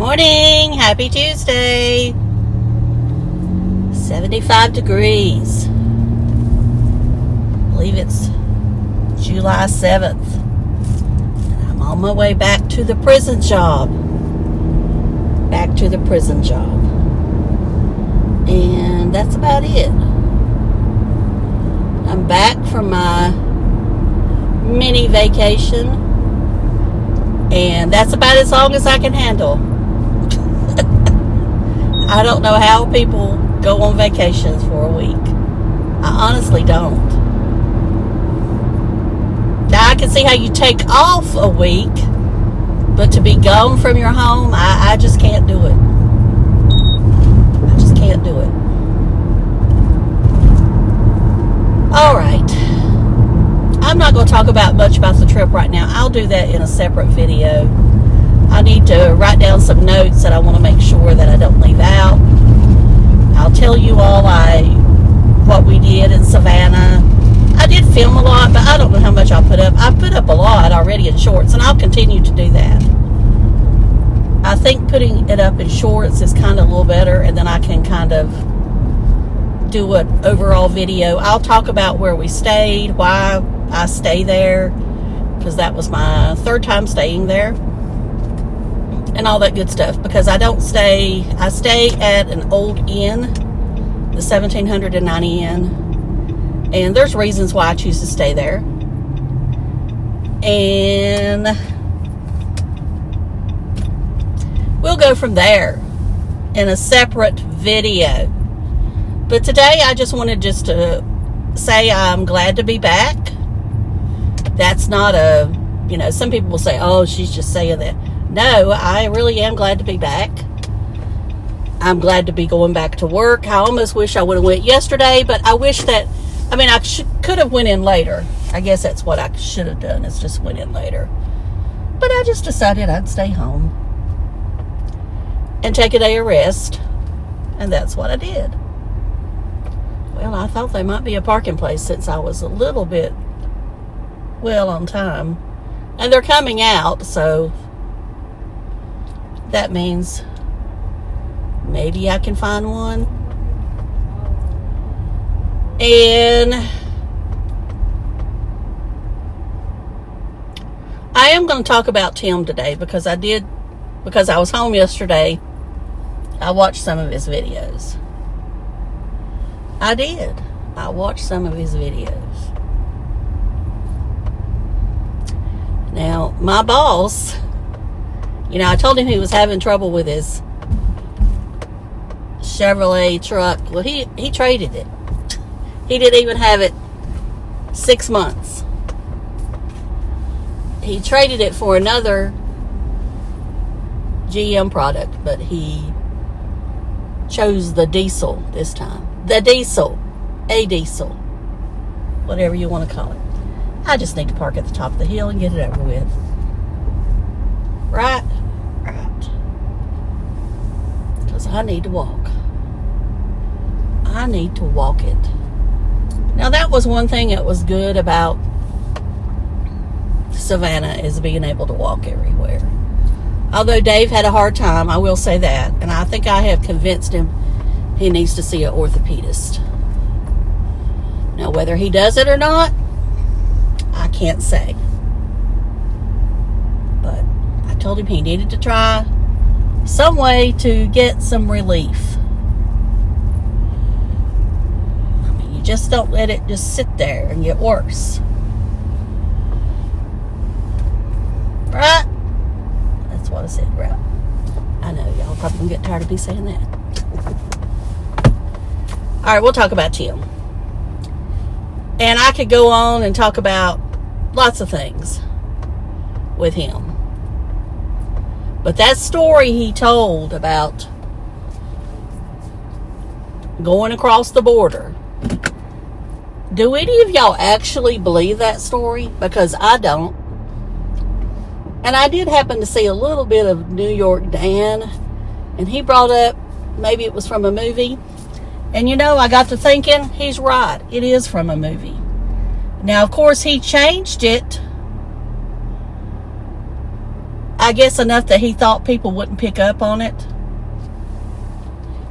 Morning, happy Tuesday. 75 degrees. I believe it's July 7th. And I'm on my way back to the prison job. And that's about it. I'm back from my mini vacation. And that's about as long as I can handle. I don't know how people go on vacations for a week. I honestly don't. Now, I can see how you take off a week, but to be gone from your home, I just can't do it. I just can't do it. All right. I'm not going to talk much about the trip right now. I'll do that in a separate video. I need to write down some notes that I want to make sure that I don't leave out. I'll tell you all what we did in Savannah. I did film a lot, but I don't know how much I'll put up. I put up a lot already in shorts, and I'll continue to do that. I think putting it up in shorts is kind of a little better, and then I can kind of do an overall video. I'll talk about where we stayed, why I stay there, because that was my third time staying there. And all that good stuff, because I stay at an old inn, the 1790 Inn, and there's reasons why I choose to stay there. And we'll go from there in a separate video. But today I just wanted to say I'm glad to be back. That's not some people will say, oh, she's just saying that. No, I really am glad to be back. I'm glad to be going back to work. I almost wish I would have went yesterday, but I wish that, I could have went in later. I guess that's what I should have done, is just went in later. But I just decided I'd stay home and take a day of rest, and that's what I did. Well, I thought there might be a parking place since I was a little bit on time. And they're coming out, so that means maybe I can find one. And I am going to talk about Tim today because I was home yesterday. I watched some of his videos. I watched some of his videos. Now, my boss, I told him he was having trouble with his Chevrolet truck. Well, he traded it. He didn't even have it 6 months. He traded it for another GM product, but he chose the diesel this time. A diesel, whatever you want to call it. I just need to park at the top of the hill and get it over with. Right. Because I need to walk. I need to walk it. Now, that was one thing that was good about Savannah, is being able to walk everywhere. Although Dave had a hard time, I will say that. And I think I have convinced him he needs to see an orthopedist. Now, whether he does it or not, I can't say. But I told him he needed to try some way to get some relief. You just don't let it just sit there and get worse. Right? That's what I said, right? I know, y'all probably gonna get tired of me saying that. Alright, we'll talk about Tim. And I could go on and talk about lots of things with him. But that story he told about going across the border, do any of y'all actually believe that story? Because I don't. And I did happen to see a little bit of New York Dan, and he brought up, maybe it was from a movie. And I got to thinking, he's right. It is from a movie. Now, of course, he changed it. I guess enough that he thought people wouldn't pick up on it.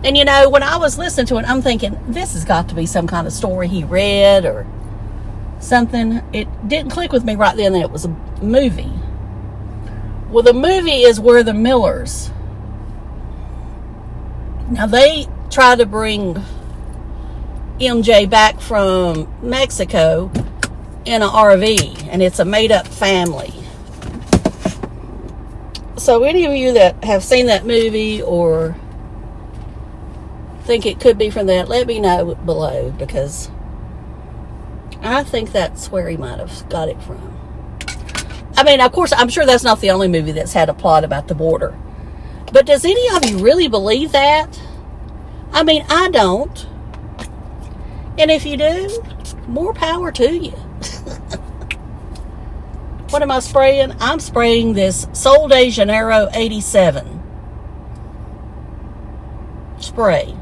And you know, when I was listening to it, I'm thinking, this has got to be some kind of story he read or something. It didn't click with me right then that it was a movie. Well, the movie is We're the Millers. Now, they try to bring MJ back from Mexico in an RV, and it's a made-up family. So any of you that have seen that movie or think it could be from that, let me know below, because I think that's where he might have got it from. I mean, of course, I'm sure that's not the only movie that's had a plot about the border. But does any of you really believe that? I mean, I don't. And if you do, more power to you. What am I spraying? I'm spraying this Sol de Janeiro 87 spray.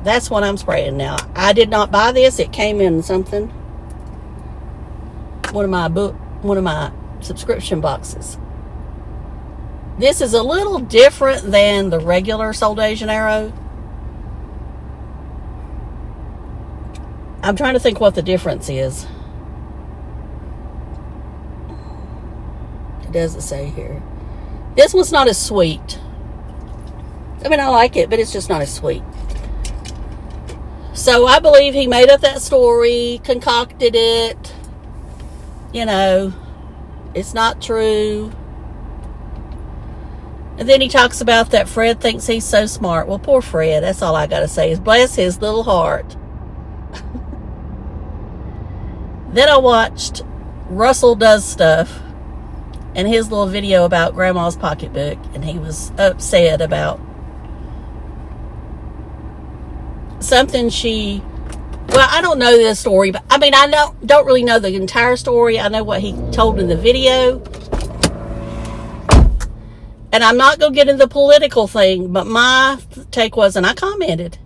That's what I'm spraying now. I did not buy this. It came in something. One of my subscription boxes. This is a little different than the regular Sol de Janeiro. I'm trying to think what the difference is. It doesn't say here. This one's not as sweet. I mean, I like it, but it's just not as sweet. So I believe he made up that story, concocted it. You know, it's not true. And then he talks about that Fred thinks he's so smart. Well, poor Fred. That's all I got to say is bless his little heart. Then I watched Russell Does Stuff and his little video about Grandma's pocketbook, and he was upset about something she... Well, I don't know this story, but I mean, I don't really know the entire story. I know what he told in the video. And I'm not going to get into the political thing, but my take was, and I commented,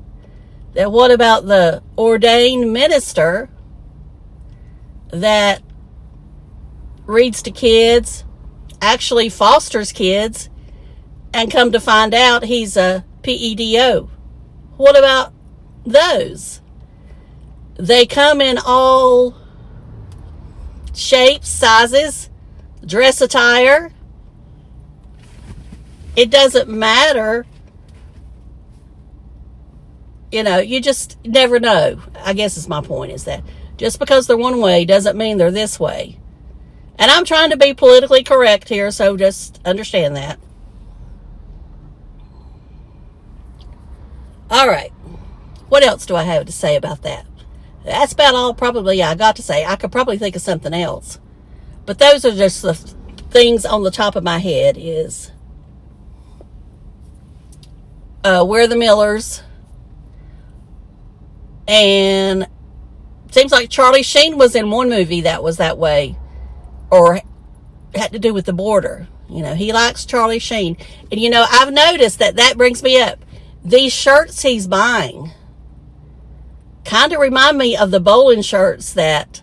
that what about the ordained minister that reads to kids, actually fosters kids, and come to find out he's a PEDO? What about those? They come in all shapes, sizes, dress attire. It doesn't matter. You know, you just never know. I guess is my point, is that just because they're one way doesn't mean they're this way. And I'm trying to be politically correct here, so just understand that. All right. What else do I have to say about that? That's about all probably I got to say. I could probably think of something else. But those are just the things on the top of my head is We're the Millers. And seems like Charlie Sheen was in one movie that was that way. Or had to do with the border. You know, he likes Charlie Sheen. And you know, I've noticed that brings me up. These shirts he's buying kind of remind me of the bowling shirts that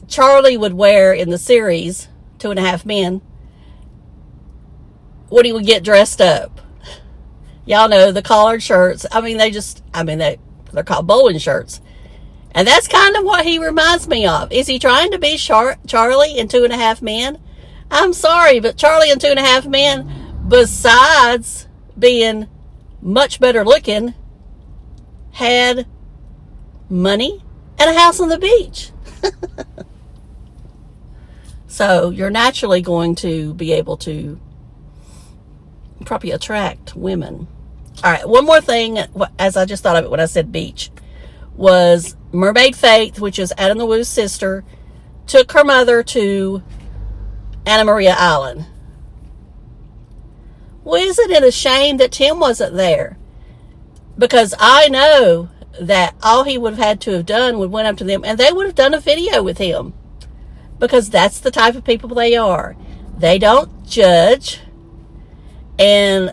Charlie would wear in the series, 2.5 Men, when he would get dressed up. Y'all know the collared shirts. I mean, they're called bowling shirts. And that's kind of what he reminds me of. Is he trying to be Charlie in 2.5 Men? I'm sorry, but Charlie in 2.5 Men, besides being much better looking, had money and a house on the beach. So you're naturally going to be able to probably attract women. All right, one more thing, as I just thought of it when I said beach, was Mermaid Faith, which is Adam the Woo's sister, took her mother to Anna Maria Island. Well, isn't it a shame that Tim wasn't there? Because I know that all he would have had to have done would went up to them and they would have done a video with him. Because that's the type of people they are. They don't judge. And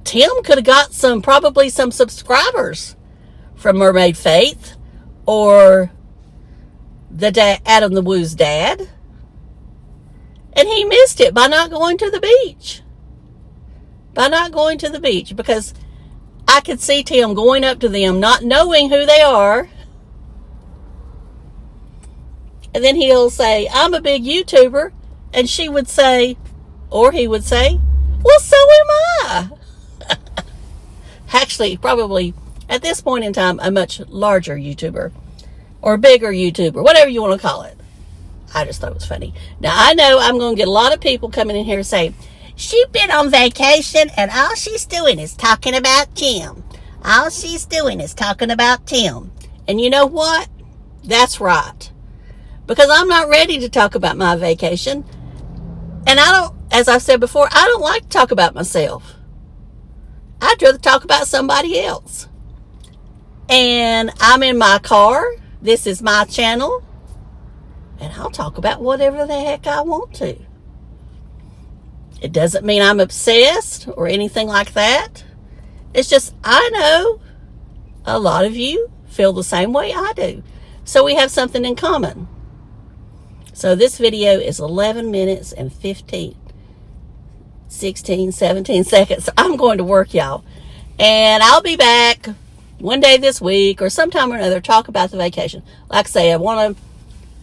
Tim could have got probably some subscribers from Mermaid Faith. Or Adam the Woo's dad. And he missed it by not going to the beach. By not going to the beach, because I could see Tim going up to them, not knowing who they are. And then he'll say, I'm a big YouTuber. And she would say, or he would say, well, so am I. Actually, probably at this point in time, a much larger YouTuber or bigger YouTuber, whatever you want to call it. I just thought it was funny. Now, I know I'm going to get a lot of people coming in here saying, she's been on vacation and all she's doing is talking about Tim. All she's doing is talking about Tim. And you know what? That's right. Because I'm not ready to talk about my vacation. And I don't, as I've said before, I don't like to talk about myself. I'd rather talk about somebody else. And I'm in my car. This is my channel. And I'll talk about whatever the heck I want to. It doesn't mean I'm obsessed or anything like that. It's just I know a lot of you feel the same way I do. So we have something in common. So this video is 11 minutes and 17 seconds. I'm going to work, y'all. And I'll be back one day this week or sometime or another, talk about the vacation. Like I say, I want to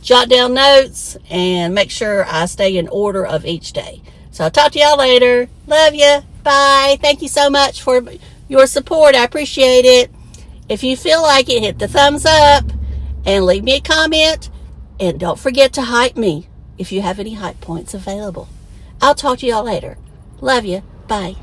jot down notes and make sure I stay in order of each day. So I'll talk to y'all later. Love you. Bye. Thank you so much for your support. I appreciate it. If you feel like it, hit the thumbs up and leave me a comment. And don't forget to hype me if you have any hype points available. I'll talk to y'all later. Love you. Bye.